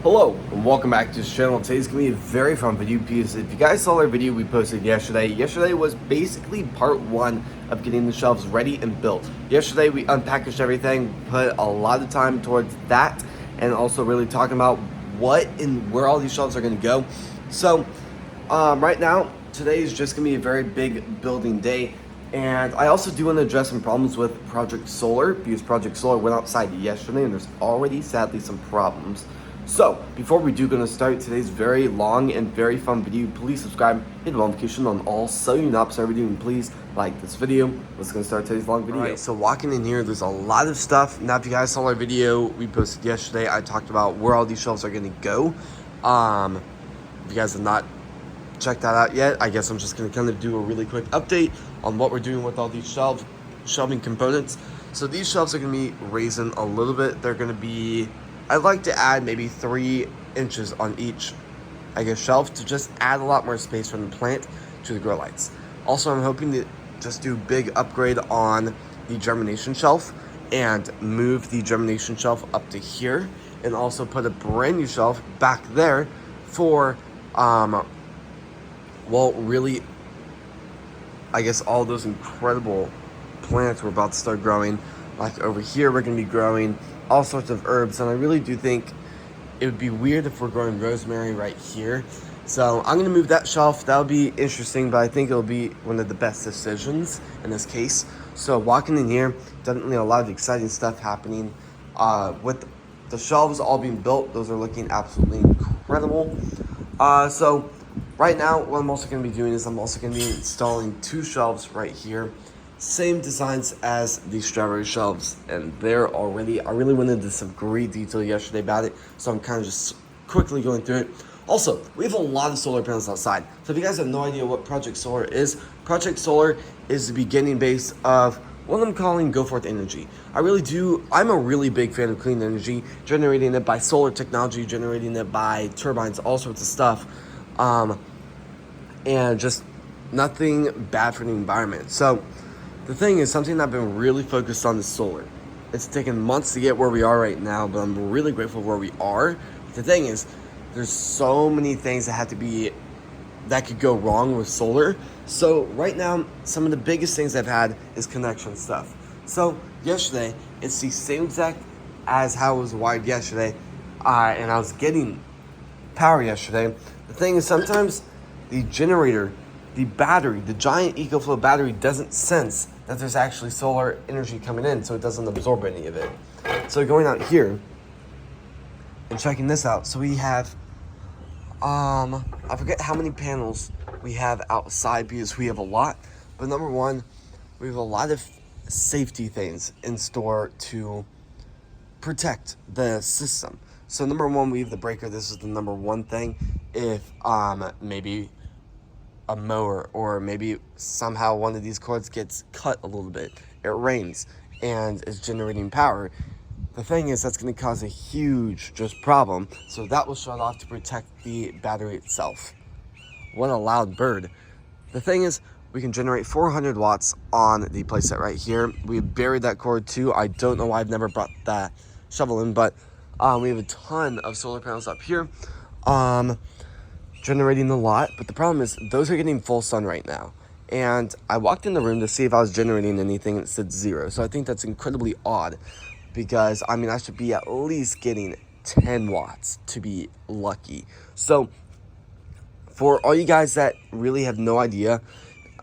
Hello and welcome back to this channel. Today's gonna be a very fun video because if you guys saw our video we posted yesterday was basically part one of getting the shelves ready and built. Yesterday we unpackaged everything, put a lot of time towards that, and also really talking about what and where all these shelves are gonna go. So right now, today is just gonna be a very big building day. And I also do want to address some problems with Project Solar because Project Solar went outside yesterday and there's already sadly some problems. So, before we do gonna start today's very long and very fun video, please subscribe, hit the notification on all so you not miss our video, and please like this video. Let's gonna start today's long video. Alright, so walking in here, there's a lot of stuff. Now, if you guys saw our video we posted yesterday, I talked about where all these shelves are gonna go. If you guys have not checked that out yet, I guess I'm just gonna kind of do a really quick update on what we're doing with all these shelving components. So these shelves are gonna be raising a little bit. They're gonna be, I'd like to add maybe 3 inches on each, I guess, shelf to just add a lot more space from the plant to the grow lights. Also, I'm hoping to just do a big upgrade on the germination shelf and move the germination shelf up to here, and also put a brand new shelf back there for, well, really, I guess all those incredible plants we're about to start growing. Like over here, we're gonna be growing all sorts of herbs, and I really do think it would be weird if we're growing rosemary right here. So I'm gonna move that shelf. That'll be interesting, but I think it'll be one of the best decisions in this case. So walking in here, definitely a lot of exciting stuff happening. With the shelves all being built, those are looking absolutely incredible. So right now, what I'm also gonna be doing is I'm also gonna be installing 2 shelves right here. Same designs as the strawberry shelves, and they're already, I really went into some great detail yesterday about it, so I'm kind of just quickly going through it. Also, we have a lot of solar panels outside, so if you guys have no idea what Project Solar is the beginning base of what I'm calling Go Forth Energy. I'm a really big fan of clean energy, generating it by solar technology, generating it by turbines, all sorts of stuff, and just nothing bad for the environment. So the thing is, something I've been really focused on is solar. It's taken months to get where we are right now, but I'm really grateful where we are. The thing is, there's so many things that could go wrong with solar. So right now, some of the biggest things I've had is connection stuff. So yesterday, it's the same exact as how it was wired yesterday, and I was getting power yesterday. The thing is, sometimes the generator, the battery, the giant EcoFlow battery doesn't sense that there's actually solar energy coming in, so it doesn't absorb any of it. So going out here and checking this out, so we have, I forget how many panels we have outside because we have a lot, but number one, we have a lot of safety things in store to protect the system. So number one, we have the breaker. This is the number one thing. If maybe a mower or maybe somehow one of these cords gets cut a little bit, it rains and is generating power, the thing is that's going to cause a huge just problem, so that will shut off to protect the battery itself. What a loud bird. The thing is, we can generate 400 watts on the playset right here. We buried that cord too. I don't know why I've never brought that shovel in, but we have a ton of solar panels up here, generating a lot, but the problem is those are getting full sun right now. And I walked in the room to see if I was generating anything, and it said 0. So I think that's incredibly odd because, I mean, I should be at least getting 10 watts to be lucky. So for all you guys that really have no idea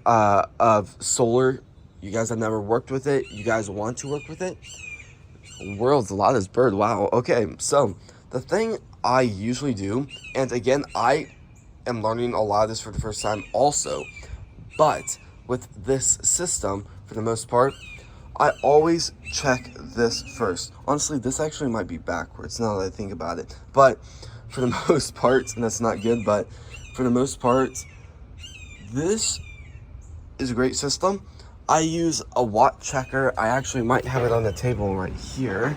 of solar, you guys have never worked with it, you guys want to work with it, world's loudest bird, wow. Okay, so the thing I usually do, and again, I am learning a lot of this for the first time also, but with this system, for the most part, I always check this first. Honestly, this actually might be backwards now that I think about it, but for the most part, and that's not good, but for the most part, this is a great system. I use a watt checker. I actually might have it on the table right here.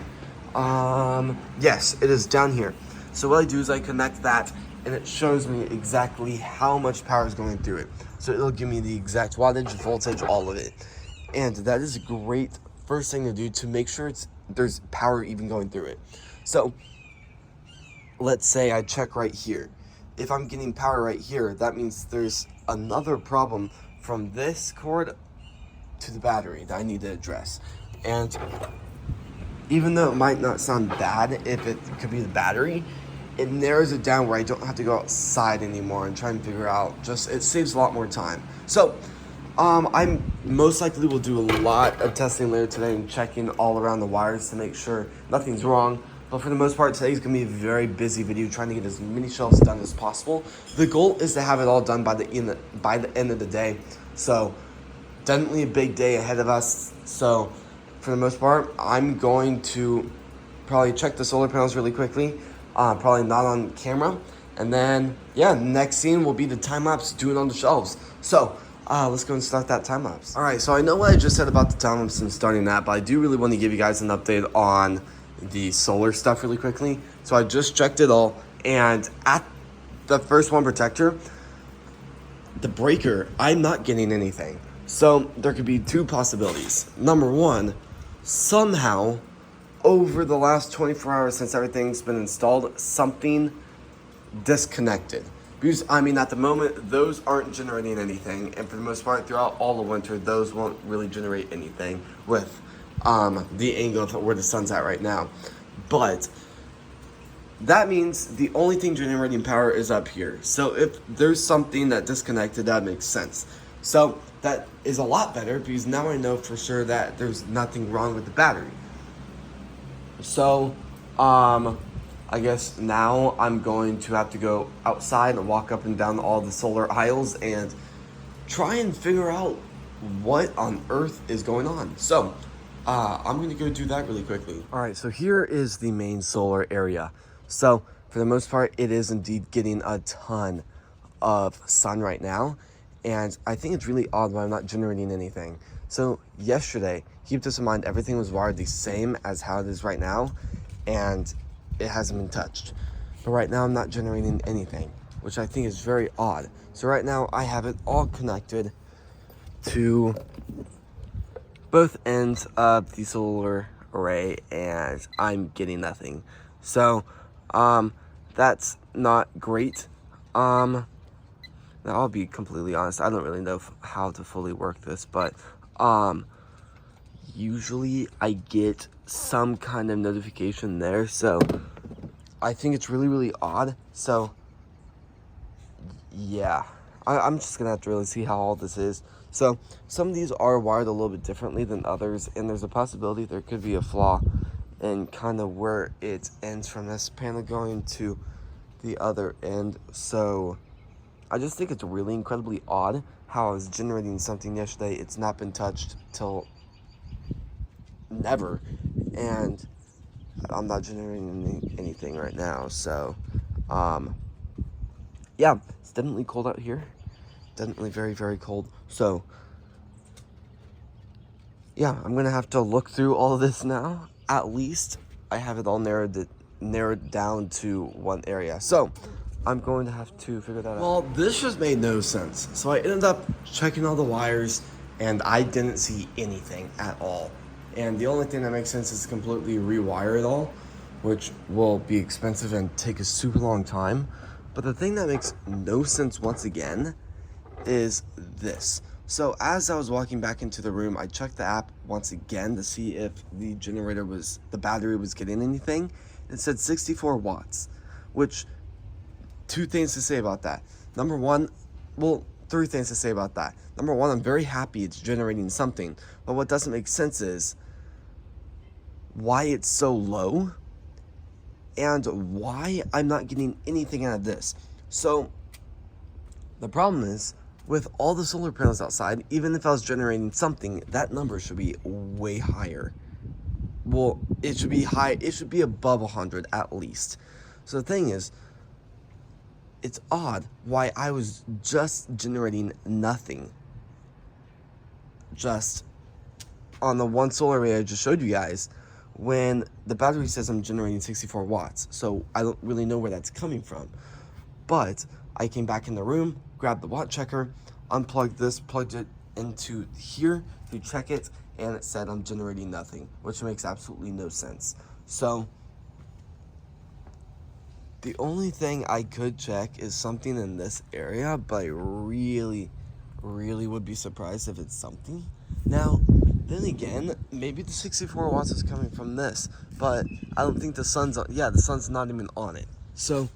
Yes, it is down here. So what I do is I connect that, and it shows me exactly how much power is going through it. So it'll give me the exact wattage, voltage, all of it. And that is a great first thing to do to make sure there's power even going through it. So let's say I check right here. If I'm getting power right here, that means there's another problem from this cord to the battery that I need to address. And even though it might not sound bad if it could be the battery, it narrows it down where I don't have to go outside anymore and try and figure out, it saves a lot more time. So I'm most likely will do a lot of testing later today and checking all around the wires to make sure nothing's wrong. But for the most part, today's gonna be a very busy video trying to get as many shelves done as possible. The goal is to have it all done by the end of the day. So definitely a big day ahead of us. So for the most part, I'm going to probably check the solar panels really quickly. Probably not on camera. And then, yeah, next scene will be the time lapse doing on the shelves. So let's go and start that time lapse. All right, so I know what I just said about the time lapse and starting that, but I do really want to give you guys an update on the solar stuff really quickly. So I just checked it all, and at the first one protector, the breaker, I'm not getting anything. So there could be two possibilities. Number one, somehow over the last 24 hours since everything's been installed, something disconnected. Because, I mean, at the moment, those aren't generating anything. And for the most part, throughout all the winter, those won't really generate anything with the angle of where the sun's at right now. But that means the only thing generating power is up here. So if there's something that disconnected, that makes sense. So that is a lot better because now I know for sure that there's nothing wrong with the battery. So, I guess now I'm going to have to go outside and walk up and down all the solar aisles and try and figure out what on earth is going on. So, I'm going to go do that really quickly. All right, so here is the main solar area. So, for the most part, it is indeed getting a ton of sun right now. And I think it's really odd why I'm not generating anything. So yesterday, keep this in mind, everything was wired the same as how it is right now, and it hasn't been touched. But right now I'm not generating anything, which I think is very odd. So right now I have it all connected to both ends of the solar array, and I'm getting nothing. So that's not great. Now, I'll be completely honest, I don't really know how to fully work this, but usually I get some kind of notification there, so I think it's really, really odd. So yeah, I'm just gonna have to really see how all this is. So some of these are wired a little bit differently than others, and there's a possibility there could be a flaw in kind of where it ends from this panel going to the other end. So I just think it's really incredibly odd how I was generating something yesterday. It's not been touched till never, and I'm not generating anything right now. So, yeah, it's definitely cold out here. Definitely very, very cold. So, yeah, I'm gonna have to look through all of this now. At least I have it all narrowed down to one area. So I'm going to have to figure that out. Well, this just made no sense. So I ended up checking all the wires, and I didn't see anything at all. And the only thing that makes sense is to completely rewire it all, which will be expensive and take a super long time. But the thing that makes no sense once again is this. So as I was walking back into the room, I checked the app once again to see if the battery was getting anything. It said 64 watts, which, two things to say about that. Number one, well, three things to say about that. Number one, I'm very happy it's generating something, but what doesn't make sense is why it's so low and why I'm not getting anything out of this. So the problem is, with all the solar panels outside, even if I was generating something, that number should be way higher. Well, it should be high. It should be above 100 at least. So the thing is, it's odd why I was just generating nothing. Just on the one solar array I just showed you guys, when the battery says I'm generating 64 watts. So I don't really know where that's coming from. But I came back in the room, grabbed the watt checker, unplugged this, plugged it into here to check it, and it said I'm generating nothing, which makes absolutely no sense. So The only thing I could check is something in this area, but I really, really would be surprised if it's something. Now, then again, maybe the 64 watts is coming from this, but I don't think the sun's on. Yeah, the sun's not even on it. So,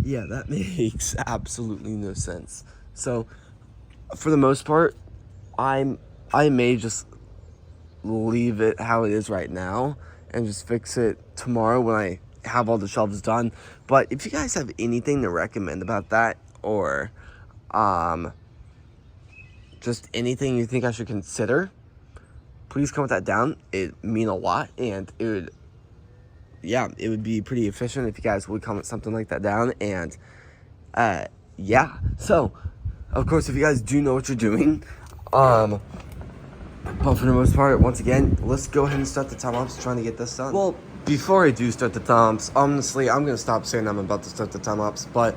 yeah, that makes absolutely no sense. So, for the most part, I may just leave it how it is right now and just fix it tomorrow when I have all the shelves done. But if you guys have anything to recommend about that, or just anything you think I should consider, please comment that down. It mean a lot, and it would be pretty efficient if you guys would comment something like that down. And yeah, so of course, if you guys do know what you're doing, but for the most part, once again, let's go ahead and start the time-lapse trying to get this done. Well, before I do start the time-lapse, honestly, I'm going to stop saying I'm about to start the time-lapse, but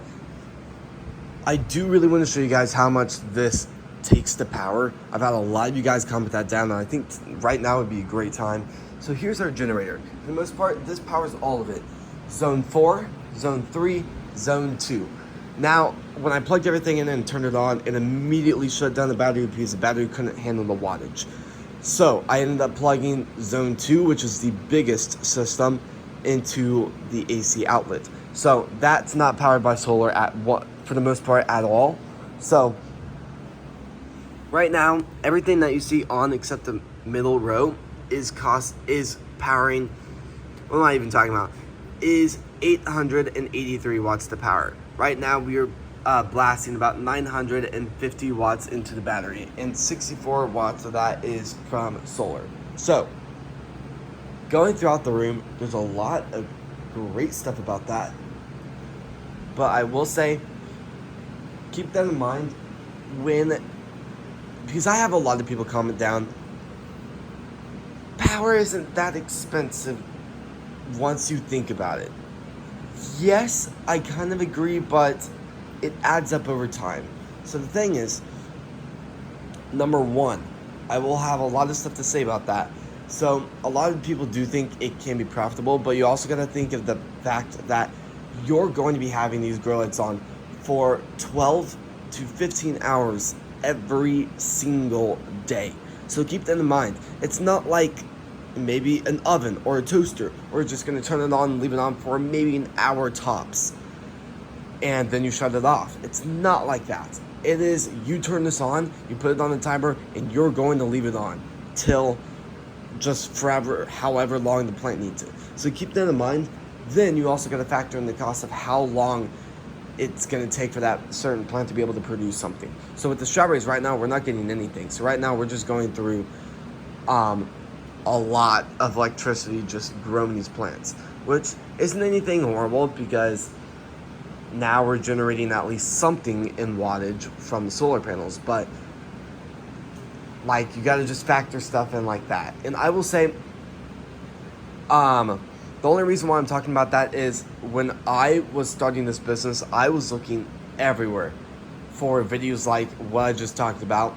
I do really want to show you guys how much this takes to power. I've had a lot of you guys comment that down, and I think right now would be a great time. So here's our generator. For the most part, this powers all of it. Zone 4, Zone 3, Zone 2. Now, when I plugged everything in and turned it on, it immediately shut down the battery because the battery couldn't handle the wattage. So I ended up plugging Zone 2, which is the biggest system, into the AC outlet. So that's not powered by solar for the most part at all. So right now, everything that you see on except the middle row is powering. What am I even talking about? Is 883 watts to power. Right now we are blasting about 950 watts into the battery, and 64 watts of that is from solar. So going throughout the room, there's a lot of great stuff about that, but I will say keep that in mind because I have a lot of people comment down, power isn't that expensive once you think about it. Yes, I kind of agree, but it adds up over time. So the thing is, number one, I will have a lot of stuff to say about that. So a lot of people do think it can be profitable, but you also got to think of the fact that you're going to be having these grow lights on for 12 to 15 hours every single day. So keep that in mind. It's not like maybe an oven or a toaster, or just going to turn it on and leave it on for maybe an hour tops, and then you shut it off. It's not like that. It is, you turn this on, you put it on the timer, and you're going to leave it on till just forever, however long the plant needs it. So keep that in mind. Then you also got to factor in the cost of how long it's going to take for that certain plant to be able to produce something. So with the strawberries right now, we're not getting anything. So right now we're just going through a lot of electricity just growing these plants, which isn't anything horrible because now we're generating at least something in wattage from the solar panels. But like, you got to just factor stuff in like that. And I will say, the only reason why I'm talking about that is when I was starting this business, I was looking everywhere for videos like what I just talked about,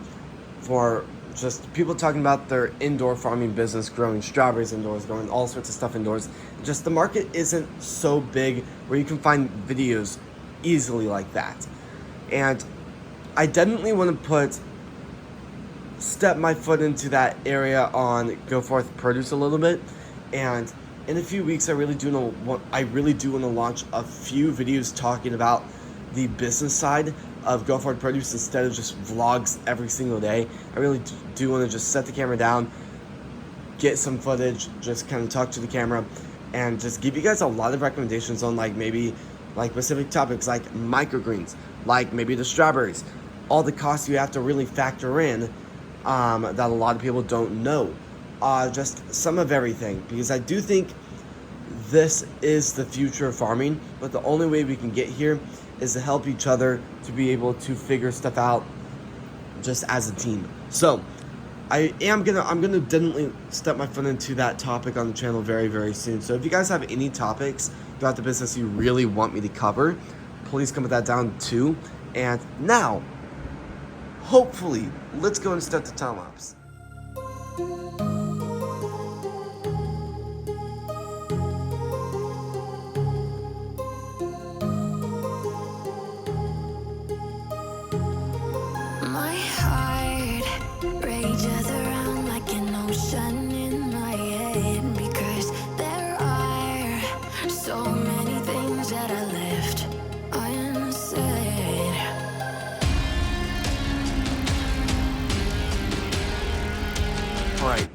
for just people talking about their indoor farming business, growing strawberries indoors, growing all sorts of stuff indoors. Just the market isn't so big where you can find videos easily like that. And I definitely want to step my foot into that area on Go Forth Produce a little bit. And in a few weeks, I really do want to launch a few videos talking about the business side of Go Forth Produce instead of just vlogs every single day. I really do want to just set the camera down, get some footage, just kind of talk to the camera, and just give you guys a lot of recommendations on maybe specific topics like microgreens, like maybe the strawberries, all the costs you have to really factor in that a lot of people don't know. Just some of everything, because I do think this is the future of farming, but the only way we can get here is to help each other to be able to figure stuff out just as a team. So I'm gonna definitely step my foot into that topic on the channel very, very soon. So if you guys have any topics about the business you really want me to cover, please comment that down too. And now, hopefully, let's go and start the time lapse.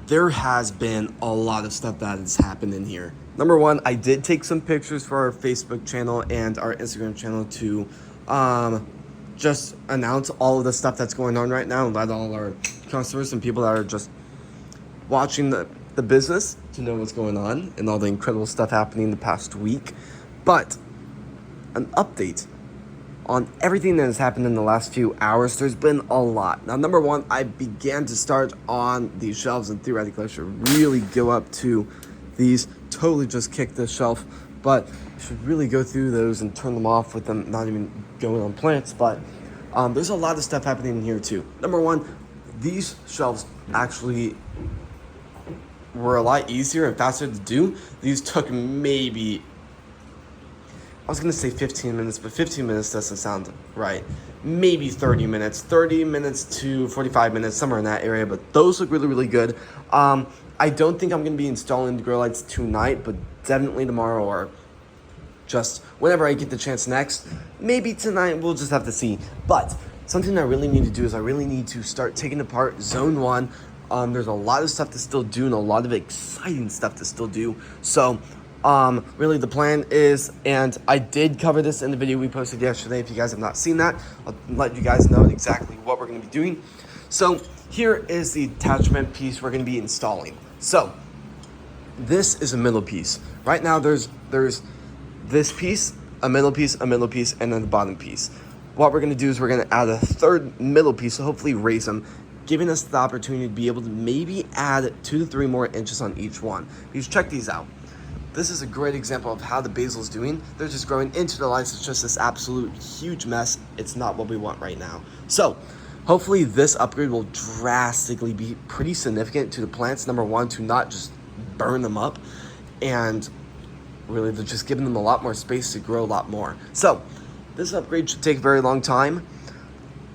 there has been a lot of stuff that has happened in here. Number one, I did take some pictures for our Facebook channel and our Instagram channel to just announce all of the stuff that's going on right now and let all our customers and people that are just watching the business to know what's going on and all the incredible stuff happening the past week. But an update on everything that has happened in the last few hours. There's been a lot. Now, number one, I began to start on these shelves, and theoretically I should really go up to these, totally just kick this shelf, but I should really go through those and turn them off with them not even going on plants. But there's a lot of stuff happening in here too. Number one, these shelves actually were a lot easier and faster to do. These took maybe, I was going to say 15 minutes, but 15 minutes doesn't sound right. Maybe 30 minutes to 45 minutes, somewhere in that area. But those look really, really good. I don't think I'm going to be installing the grow lights tonight, but definitely tomorrow or just whenever I get the chance next. Maybe tonight, we'll just have to see. But something I really need to do is I really need to start taking apart Zone 1. There's a lot of stuff to still do and a lot of exciting stuff to still do. So really the plan is, and I did cover this in the video we posted yesterday. If you guys have not seen that, I'll let you guys know exactly what we're going to be doing. So here is the attachment piece we're going to be installing. So this is a middle piece. Right now there's this piece, a middle piece, and then the bottom piece. What we're going to do is we're going to add a third middle piece, so hopefully raise them, giving us the opportunity to be able to maybe add 2 to 3 more inches on each one. Because check these out. This is a great example of how the basil is doing. They're just growing into the lights. It's just this absolute huge mess. It's not what we want right now. So hopefully this upgrade will drastically be pretty significant to the plants. Number one, to not just burn them up, and really they're just giving them a lot more space to grow a lot more. So this upgrade should take a very long time.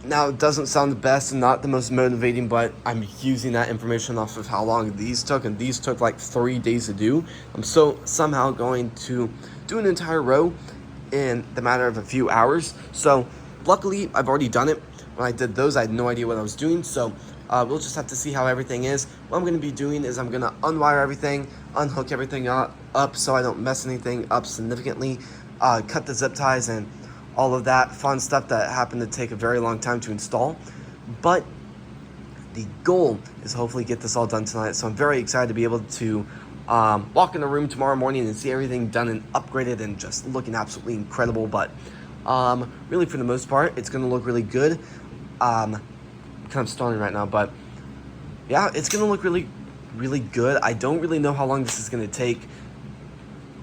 Now, it doesn't sound the best and not the most motivating, but I'm using that information off of how long these took, and these took like 3 days to do. I'm somehow going to do an entire row in the matter of a few hours. So luckily, I've already done it. When I did those, I had no idea what I was doing. So we'll just have to see how everything is. What I'm going to be doing is I'm going to unwire everything, unhook everything up so I don't mess anything up significantly, cut the zip ties and all of that fun stuff that happened to take a very long time to install. But the goal is hopefully get this all done tonight. So I'm very excited to be able to walk in the room tomorrow morning and see everything done and upgraded and just looking absolutely incredible. But really, for the most part, it's going to look really good. Kind of stalling right now, but yeah, it's going to look really, really good. I don't really know how long this is going to take.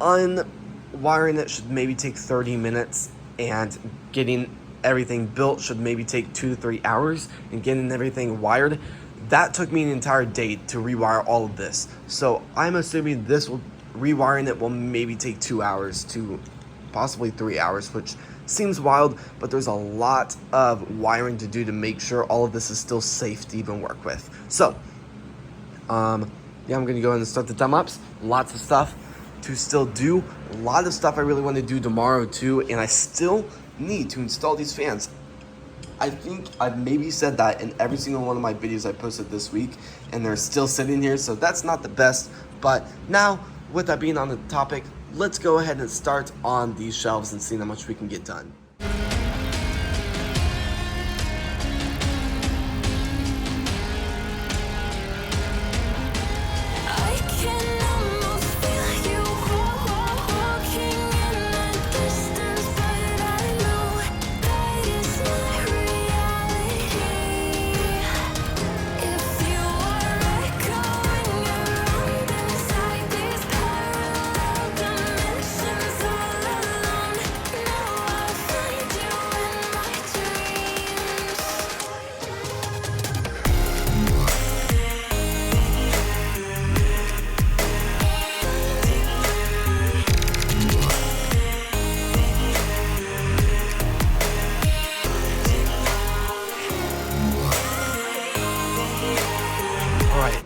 Unwiring it should maybe take 30 minutes. And getting everything built should maybe take 2 to 3 hours, and getting everything wired, that took me an entire day to rewire all of this. So I'm assuming rewiring it will maybe take 2 hours to possibly 3 hours, which seems wild, but there's a lot of wiring to do to make sure all of this is still safe to even work with. So yeah, I'm gonna go ahead and start the demo ups. Lots of stuff to still do, a lot of stuff I really want to do tomorrow too, and I still need to install these fans. I think I've maybe said that in every single one of my videos I posted this week, and they're still sitting here, so that's not the best. But now, with that being on the topic, let's go ahead and start on these shelves and see how much we can get done.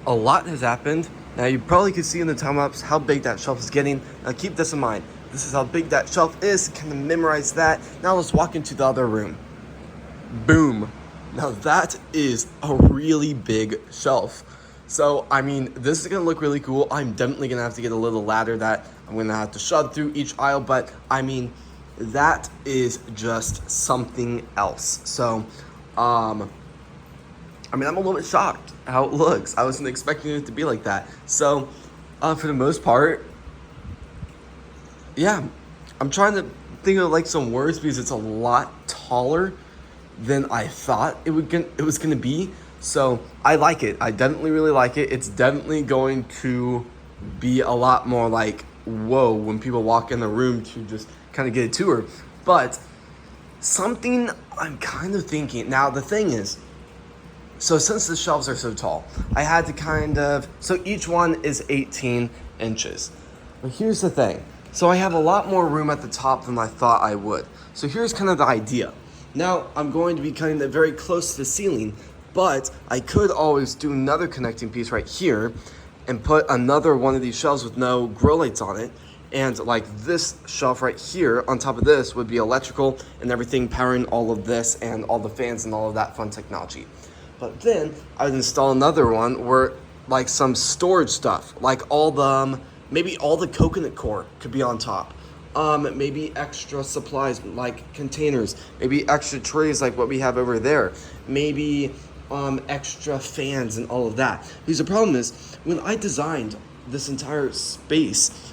A lot has happened. Now you probably could see in the time-lapse how big that shelf is getting. Now keep this in mind. This is how big that shelf is. Kind of memorize that. Now let's walk into the other room. Boom. Now that is a really big shelf. So, I mean, this is gonna look really cool. I'm definitely gonna have to get a little ladder that I'm gonna have to shove through each aisle, but I mean, that is just something else. So, I mean, I'm a little bit shocked how it looks. I wasn't expecting it to be like that. So, for the most part, yeah, I'm trying to think of like some words because it's a lot taller than I thought it was gonna be. So I like it. I definitely really like it. It's definitely going to be a lot more like whoa when people walk in the room to just kind of get a tour. But something I'm kind of thinking now. The thing is, so since the shelves are so tall, I had to so each one is 18 inches. But here's the thing. So I have a lot more room at the top than I thought I would. So here's kind of the idea. Now I'm going to be cutting it very close to the ceiling, but I could always do another connecting piece right here and put another one of these shelves with no grow lights on it. And like this shelf right here on top of this would be electrical and everything powering all of this and all the fans and all of that fun technology. But then I would install another one where like some storage stuff, like maybe all the coconut core could be on top. Maybe extra supplies like containers, maybe extra trays like what we have over there, maybe extra fans and all of that. Because the problem is, when I designed this entire space,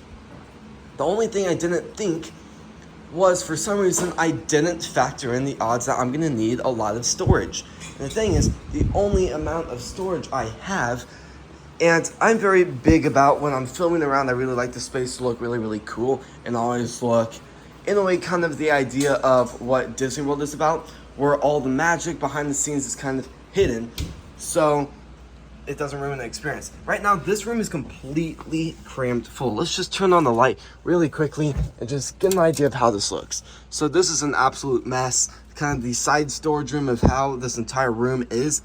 the only thing I didn't think was for some reason I didn't factor in the odds that I'm gonna need a lot of storage. And the thing is, the only amount of storage I have, and I'm very big about when I'm filming around, I really like the space to look really, really cool and always look, in a way, kind of the idea of what Disney World is about, where all the magic behind the scenes is kind of hidden, so it doesn't ruin the experience. Right now, this room is completely crammed full. Let's just turn on the light really quickly and just get an idea of how this looks. So this is an absolute mess, kind of the side storage room of how this entire room is.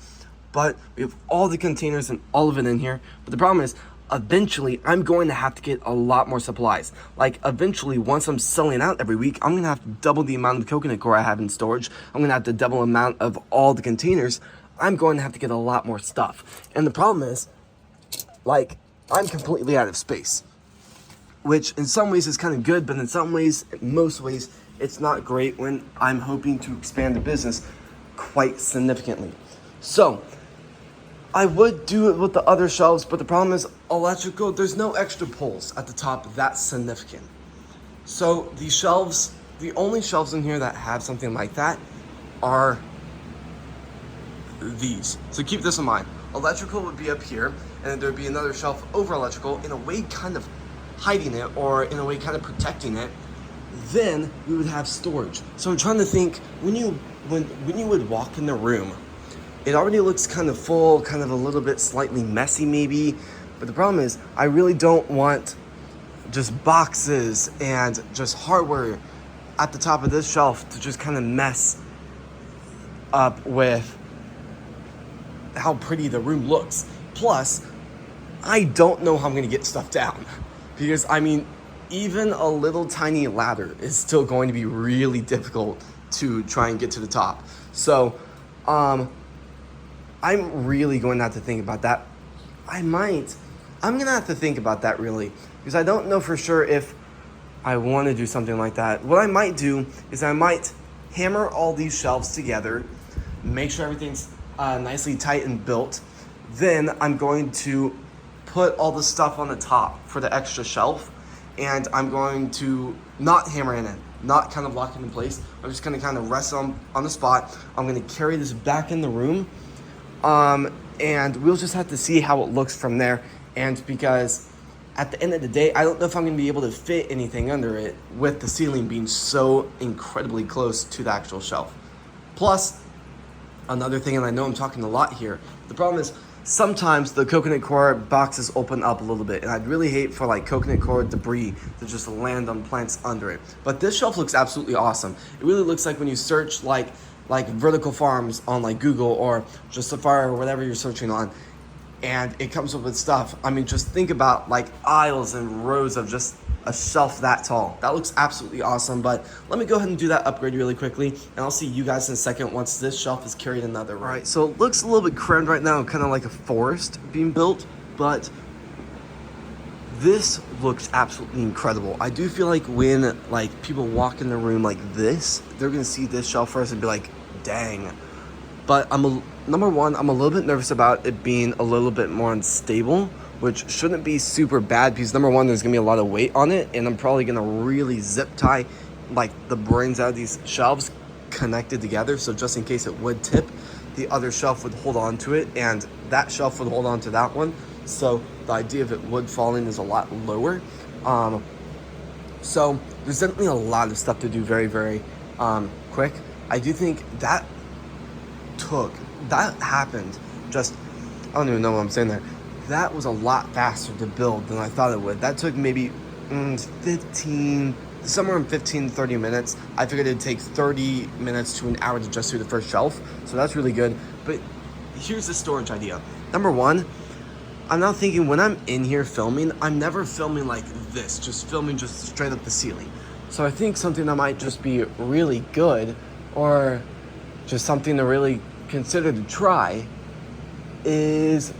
But we have all the containers and all of it in here. But the problem is, eventually, I'm going to have to get a lot more supplies. Like, eventually, once I'm selling out every week, I'm going to have to double the amount of coconut core I have in storage. I'm going to have to double the amount of all the containers. I'm going to have to get a lot more stuff. And the problem is, like, I'm completely out of space. Which, in some ways, is kind of good, but in some ways, most ways, it's not great when I'm hoping to expand the business quite significantly. So, I would do it with the other shelves, but the problem is electrical, there's no extra poles at the top that's significant. So these shelves, the only shelves in here that have something like that are these. So keep this in mind. Electrical would be up here, and then there'd be another shelf over electrical, in a way kind of hiding it, or in a way kind of protecting it. Then we would have storage. So I'm trying to think, when you would walk in the room, it already looks kind of full, kind of a little bit slightly messy maybe. But the problem is, I really don't want just boxes and just hardware at the top of this shelf to just kind of mess up with how pretty the room looks. Plus, I don't know how I'm gonna get stuff down. Because, I mean, even a little tiny ladder is still going to be really difficult to try and get to the top. So, I'm really going to have to think about that. I'm going to have to think about that really, because I don't know for sure if I want to do something like that. What I might do is I might hammer all these shelves together, make sure everything's nicely tight and built. Then I'm going to put all the stuff on the top for the extra shelf, and I'm going to not hammer it in, not kind of lock it in place. I'm just going to kind of rest on the spot. I'm going to carry this back in the room. And we'll just have to see how it looks from there. And because at the end of the day, I don't know if I'm going to be able to fit anything under it with the ceiling being so incredibly close to the actual shelf. Plus, another thing, and I know I'm talking a lot here, the problem is sometimes the coconut core boxes open up a little bit, and I'd really hate for like coconut core debris to just land on plants under it. But this shelf looks absolutely awesome. It really looks like when you search like vertical farms on like Google or just Safari or whatever you're searching on, and it comes up with stuff. I mean, just think about like aisles and rows of just a shelf that tall. That looks absolutely awesome, but let me go ahead and do that upgrade really quickly, and I'll see you guys in a second once this shelf is carried another room. All right, so it looks a little bit crammed right now, kind of like a forest being built, but this looks absolutely incredible. I do feel like when like people walk in the room like this, they're gonna see this shelf first and be like, dang. But number one, I'm a little bit nervous about it being a little bit more unstable, which shouldn't be super bad because number one, there's gonna be a lot of weight on it, and I'm probably gonna really zip tie like the brains out of these shelves connected together. So just in case it would tip, the other shelf would hold on to it, and that shelf would hold on to that one. So the idea of it wood falling is a lot lower. So there's definitely a lot of stuff to do very, very quick. I do think that happened just, I don't even know what I'm saying there. That was a lot faster to build than I thought it would. That took maybe 15, somewhere in 15 to 30 minutes. I figured it'd take 30 minutes to an hour to just do the first shelf. So that's really good. But here's the storage idea. Number one, I'm now thinking when I'm in here filming, I'm never filming like this, just filming just straight up the ceiling. So I think something that might just be really good, or just something to really consider to try, is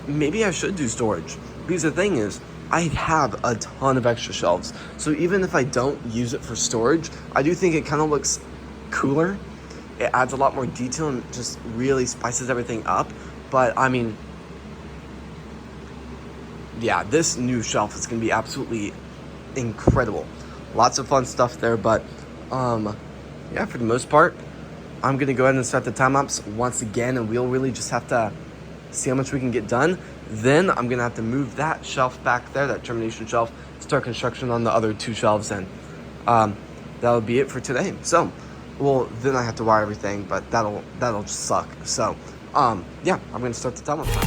maybe I should do storage. Because the thing is, I have a ton of extra shelves. So even if I don't use it for storage, I do think it kind of looks cooler. It adds a lot more detail and just really spices everything up. But I mean, yeah, this new shelf is gonna be absolutely incredible. Lots of fun stuff there, but yeah, for the most part, I'm gonna go ahead and start the time lapse once again, and we'll really just have to see how much we can get done. Then I'm gonna have to move that shelf back there, that termination shelf, start construction on the other two shelves, and that'll be it for today. So, well, then I have to wire everything, but that'll just suck. So, yeah, I'm gonna start the time lapse now.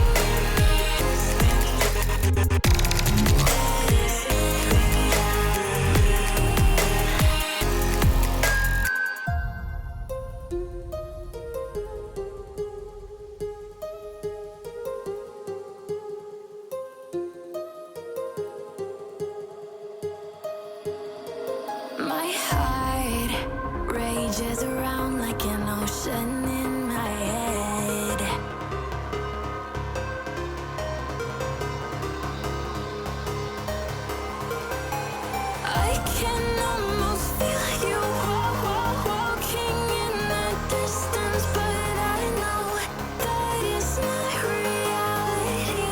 My heart rages around like an ocean in my head. I can almost feel you walking in the distance, but I know that it's not reality.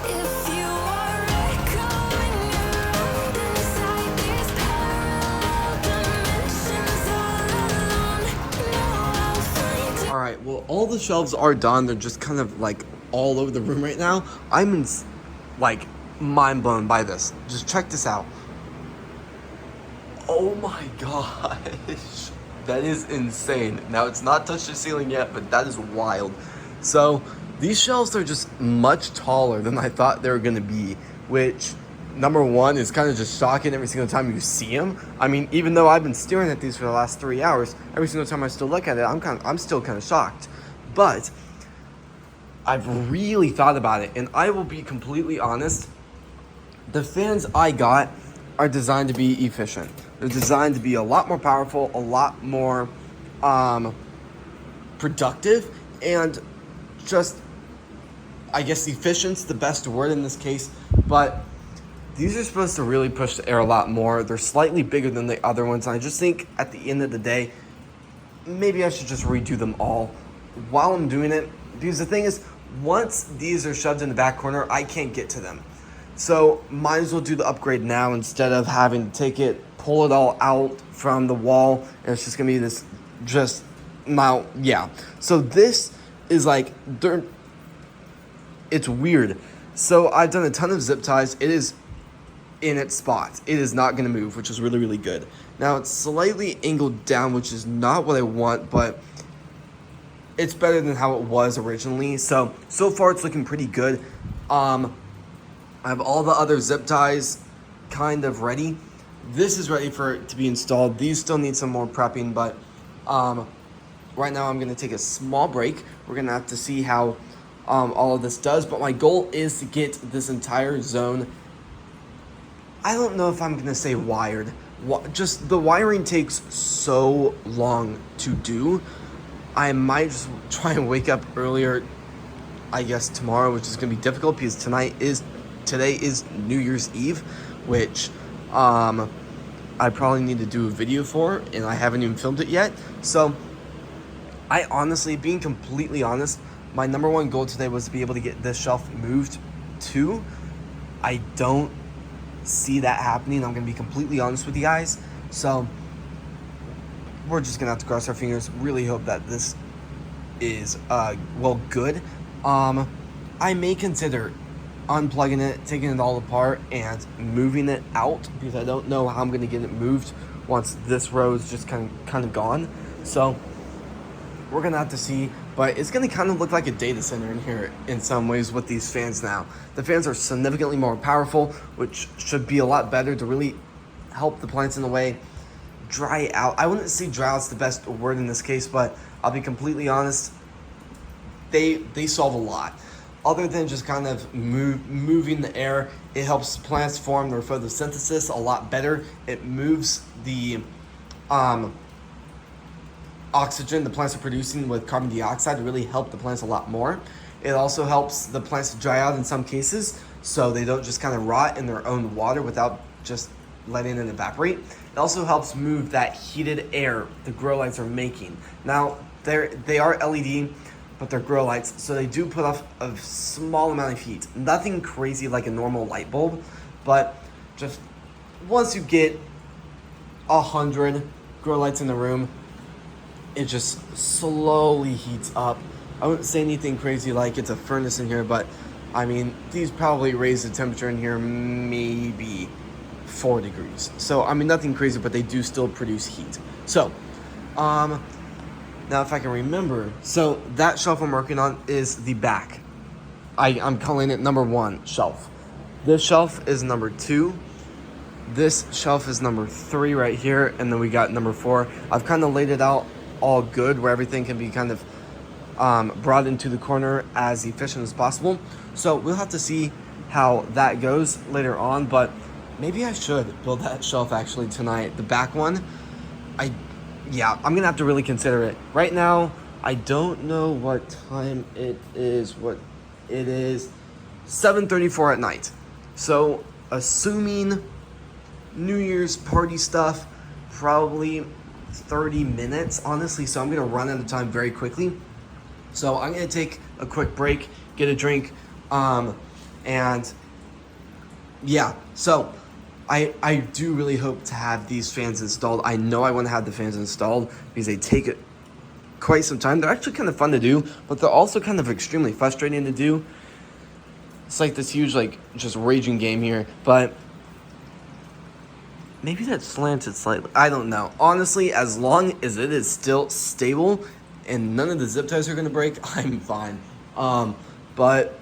If you are echoing around inside these parallel dimensions all alone, know I'll find you. All right, well, all the shelves are done. They're just kind of like all over the room right now. I'm like mind blown by this. Just check this out. Oh my gosh. That is insane. Now, it's not touched the ceiling yet, but that is wild. So these shelves are just much taller than I thought they were gonna be, which number one is kind of just shocking every single time you see them. I mean, even though I've been staring at these for the last 3 hours, every single time I still look at it, I'm still kind of shocked. But I've really thought about it, and I will be completely honest. The fans I got are designed to be efficient. They're designed to be a lot more powerful, a lot more productive, and just, I guess efficient's the best word in this case, but these are supposed to really push the air a lot more. They're slightly bigger than the other ones, and I just think at the end of the day, maybe I should just redo them all while I'm doing it, because the thing is, once these are shoved in the back corner, I can't get to them. So might as well do the upgrade now instead of having to take it, pull it all out from the wall, and it's just gonna be this just now. Yeah. So this is like it's weird. So I've done a ton of zip ties. It is in its spot. It is not gonna move, which is really, really good. Now it's slightly angled down, which is not what I want, but it's better than how it was originally. So far it's looking pretty good. I have all the other zip ties kind of ready. This is ready for it to be installed. These still need some more prepping, but right now I'm going to take a small break. We're going to have to see how all of this does, but my goal is to get this entire zone, I don't know if I'm going to say wired. Just the wiring takes so long to do. I might just try and wake up earlier, I guess tomorrow, which is going to be difficult because today is New Year's Eve, which I probably need to do a video for, and I haven't even filmed it yet. So I honestly, being completely honest, my number one goal today was to be able to get this shelf moved to. I don't see that happening. I'm going to be completely honest with you guys. So we're just going to have to cross our fingers, really hope that this is, good. I may consider unplugging it, taking it all apart, and moving it out because I don't know how I'm going to get it moved once this row is just kind of gone. So we're going to have to see, but it's going to kind of look like a data center in here in some ways with these fans now. The fans are significantly more powerful, which should be a lot better to really help the plants in a way dry out. I wouldn't say dry out's the best word in this case, but I'll be completely honest, they solve a lot. Other than just kind of moving the air, it helps plants form their photosynthesis a lot better. It moves the oxygen the plants are producing with carbon dioxide to really help the plants a lot more. It also helps the plants to dry out in some cases, so they don't just kind of rot in their own water without just letting it evaporate. It also helps move that heated air the grow lights are making. Now, they are LED, but they're grow lights, so they do put off a small amount of heat. Nothing crazy like a normal light bulb, but just once you get 100 grow lights in the room, it just slowly heats up. I wouldn't say anything crazy like it's a furnace in here, but I mean, these probably raise the temperature in here maybe 4 degrees. So, I mean, nothing crazy, but they do still produce heat. So, now if I can remember, so that shelf I'm working on is the back. I'm calling it number 1 shelf. This shelf is number 2. This shelf is number 3 right here, and then we got number 4. I've kind of laid it out all good where everything can be kind of brought into the corner as efficient as possible. So we'll have to see how that goes later on, but maybe I should build that shelf actually tonight. The back one, I'm gonna have to really consider it. Right now, I don't know what time it is. 7:34 at night. So assuming New Year's party stuff, probably 30 minutes, honestly. So I'm gonna run out of time very quickly. So I'm gonna take a quick break, get a drink, and yeah. So I do really hope to have these fans installed. I know I want to have the fans installed because they take quite some time. They're actually kind of fun to do, but they're also kind of extremely frustrating to do. It's like this huge, like, just raging game here, but maybe that slanted slightly. I don't know. Honestly, as long as it is still stable and none of the zip ties are going to break, I'm fine. But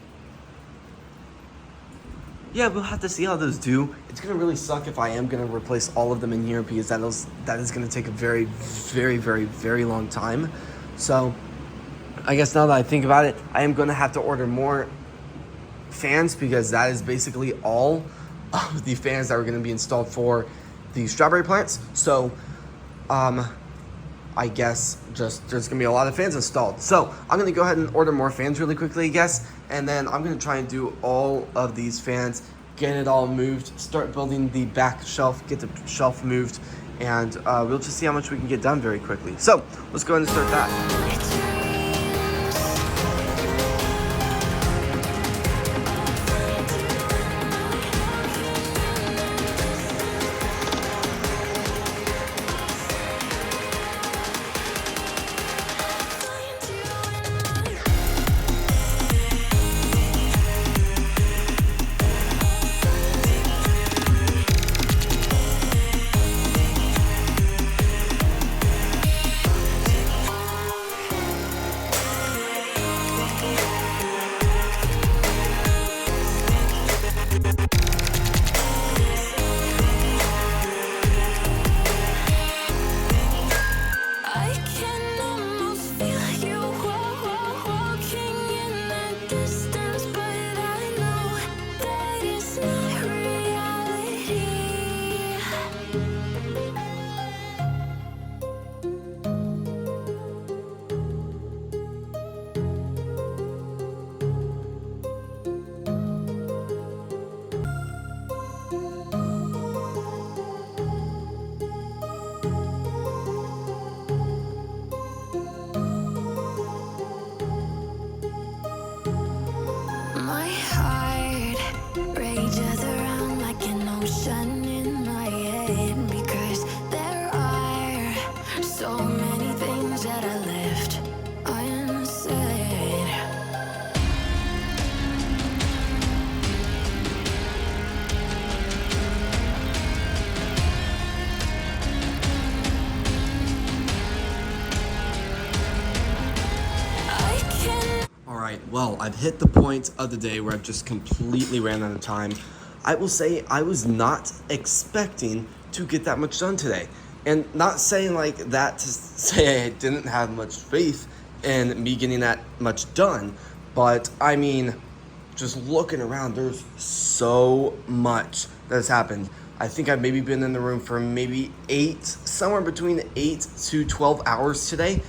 yeah, we'll have to see how those do. It's going to really suck if I am going to replace all of them in here because that is going to take a very, very, very, very long time. So I guess now that I think about it, I am going to have to order more fans because that is basically all of the fans that are going to be installed for the strawberry plants. So I guess just there's going to be a lot of fans installed. So I'm going to go ahead and order more fans really quickly, I guess. And then I'm going to try and do all of these fans, get it all moved, start building the back shelf, get the shelf moved, and we'll just see how much we can get done very quickly. So let's go ahead and start that. Well, I've hit the point of the day where I've just completely ran out of time. I will say I was not expecting to get that much done today. And not saying like that to say I didn't have much faith in me getting that much done, but I mean, just looking around, there's so much that has happened. I think I've maybe been in the room for maybe somewhere between 8 to 12 hours today.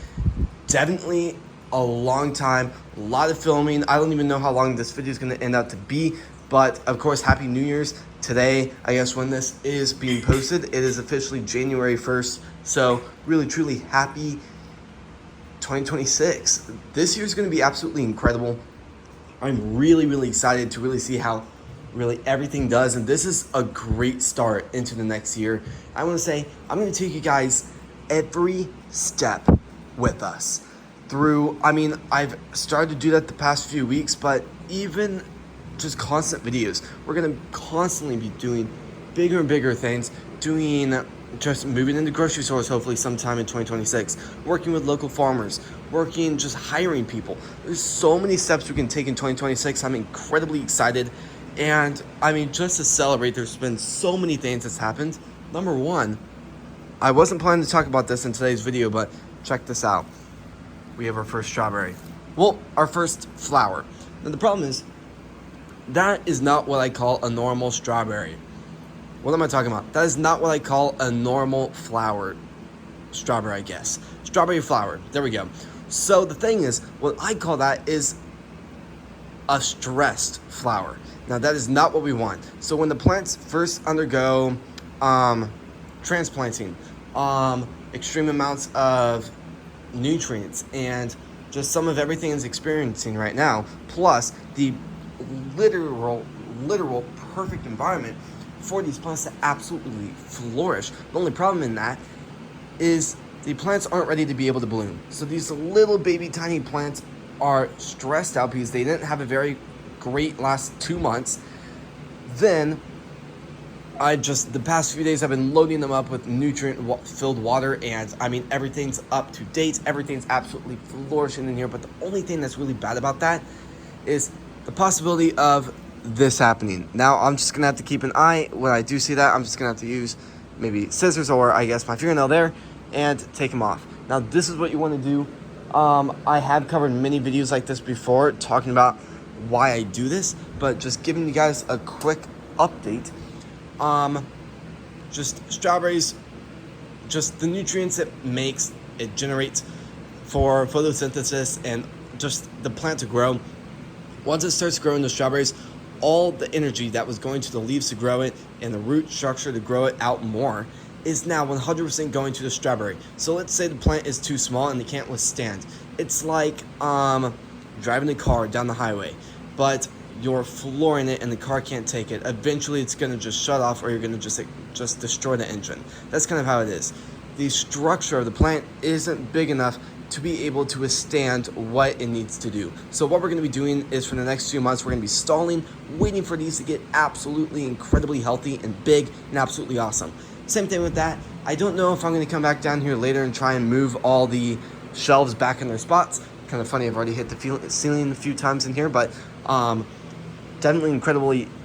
Definitely a long time, a lot of filming. I don't even know how long this video is going to end up to be, but of course, Happy New Year's. Today, I guess when this is being posted, it is officially January 1st. So really, truly happy 2026. This year is going to be absolutely incredible. I'm really, really excited to really see how really everything does. And this is a great start into the next year. I want to say, I'm going to take you guys every step with us through. I mean, I've started to do that the past few weeks, but even just constant videos. We're going to constantly be doing bigger and bigger things, just moving into grocery stores hopefully sometime in 2026, working with local farmers, just hiring people. There's so many steps we can take in 2026. I'm incredibly excited. And I mean, just to celebrate, there's been so many things that's happened. Number one, I wasn't planning to talk about this in today's video, but check this out. We have our first strawberry. Well, our first flower. Now the problem is, that is not what I call a normal strawberry. What am I talking about? That is not what I call a normal flower strawberry, I guess. Strawberry flower. There we go. So the thing is, what I call that is a stressed flower. Now that is not what we want. So when the plants first undergo transplanting, extreme amounts of nutrients and just some of everything it's experiencing right now, plus the literal perfect environment for these plants to absolutely flourish. The only problem in that is the plants aren't ready to be able to bloom. So these little baby tiny plants are stressed out because they didn't have a very great last 2 months. Then the past few days I've been loading them up with nutrient filled water, and I mean, everything's up to date. Everything's absolutely flourishing in here. But the only thing that's really bad about that is the possibility of this happening. Now I'm just gonna have to keep an eye. When I do see that, I'm just gonna have to use maybe scissors or I guess my fingernail there and take them off. Now this is what you want to do. I have covered many videos like this before talking about why I do this, but just giving you guys a quick update. Just strawberries, just the nutrients it generates for photosynthesis and just the plant to grow. Once it starts growing the strawberries, all the energy that was going to the leaves to grow it and the root structure to grow it out more is now 100% going to the strawberry. So let's say the plant is too small and they can't withstand. It's like driving a car down the highway, but you're flooring it and the car can't take it. Eventually it's going to just shut off, or you're going to just destroy the engine. That's kind of how it is. The structure of the plant isn't big enough to be able to withstand what it needs to do. So what we're going to be doing is for the next few months, we're going to be stalling, waiting for these to get absolutely incredibly healthy and big and absolutely awesome. Same thing with that. I don't know if I'm going to come back down here later and try and move all the shelves back in their spots. Kind of funny, I've already hit the ceiling a few times in here, but definitely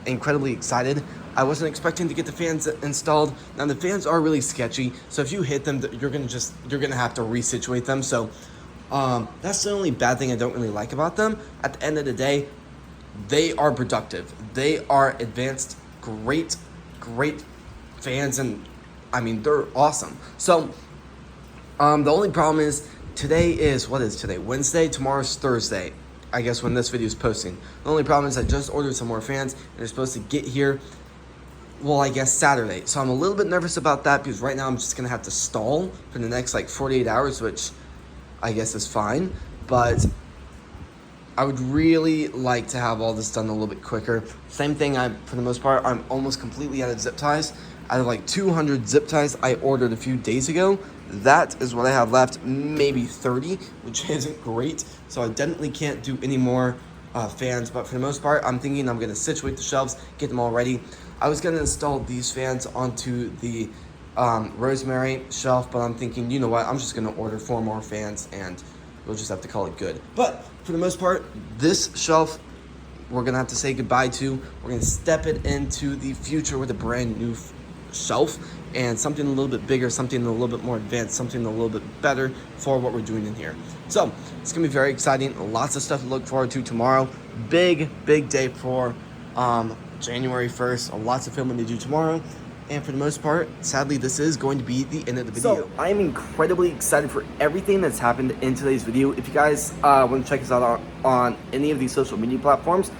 incredibly excited. I wasn't expecting to get the fans installed. Now the fans are really sketchy, so if you hit them, you're gonna have to resituate them. So that's the only bad thing I don't really like about them. At the end of the day, they are productive. They are advanced, great fans, and I mean, they're awesome. So the only problem is what is today? Wednesday. Tomorrow's Thursday, I guess, when this video is posting. The only problem is I just ordered some more fans and they're supposed to get here, well, I guess Saturday. So I'm a little bit nervous about that because right now I'm just gonna have to stall for the next 48 hours, which I guess is fine, but I would really like to have all this done a little bit quicker. Same thing, for the most part, I'm almost completely out of zip ties. Out of 200 zip ties I ordered a few days ago, that is what I have left, maybe 30, which isn't great. So I definitely can't do any more fans, but for the most part, I'm thinking I'm gonna situate the shelves, get them all ready. I was gonna install these fans onto the rosemary shelf, but I'm thinking, you know what, I'm just gonna order 4 more fans and we'll just have to call it good. But for the most part, this shelf we're gonna have to say goodbye to. We're gonna step it into the future with a brand new shelf and something a little bit bigger, something a little bit more advanced, something a little bit better for what we're doing in here. So it's gonna be very exciting. Lots of stuff to look forward to tomorrow. Big day for January 1st. Lots of filming to do tomorrow. And for the most part, sadly, this is going to be the end of the video. So I'm incredibly excited for everything that's happened in today's video. If you guys want to check us out on any of these social media platforms,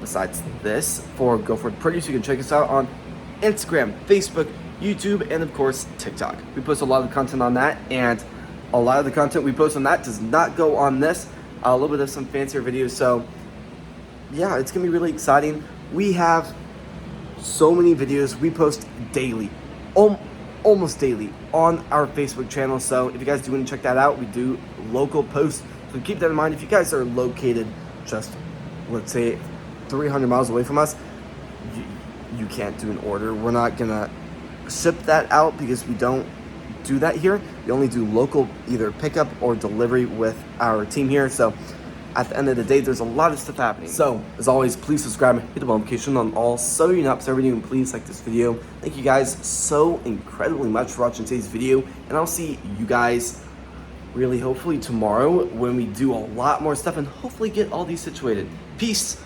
besides this, for Go For It Produce, you can check us out on Instagram, Facebook, YouTube, and of course, TikTok. We post a lot of content on that, and a lot of the content we post on that does not go on this. A little bit of some fancier videos. So yeah, it's gonna be really exciting. We have so many videos we post daily, almost daily on our Facebook channel. So if you guys do want to check that out, we do local posts. So keep that in mind. If you guys are located just, let's say, 300 miles away from us, you can't do an order. We're not gonna ship that out because we don't do that here. We only do local either pickup or delivery with our team here. So at the end of the day, there's a lot of stuff happening. So, as always, please subscribe, hit the bell notification on all so you're not every new, and please like this video. Thank you guys so incredibly much for watching today's video, and I'll see you guys really hopefully tomorrow when we do a lot more stuff and hopefully get all these situated. Peace.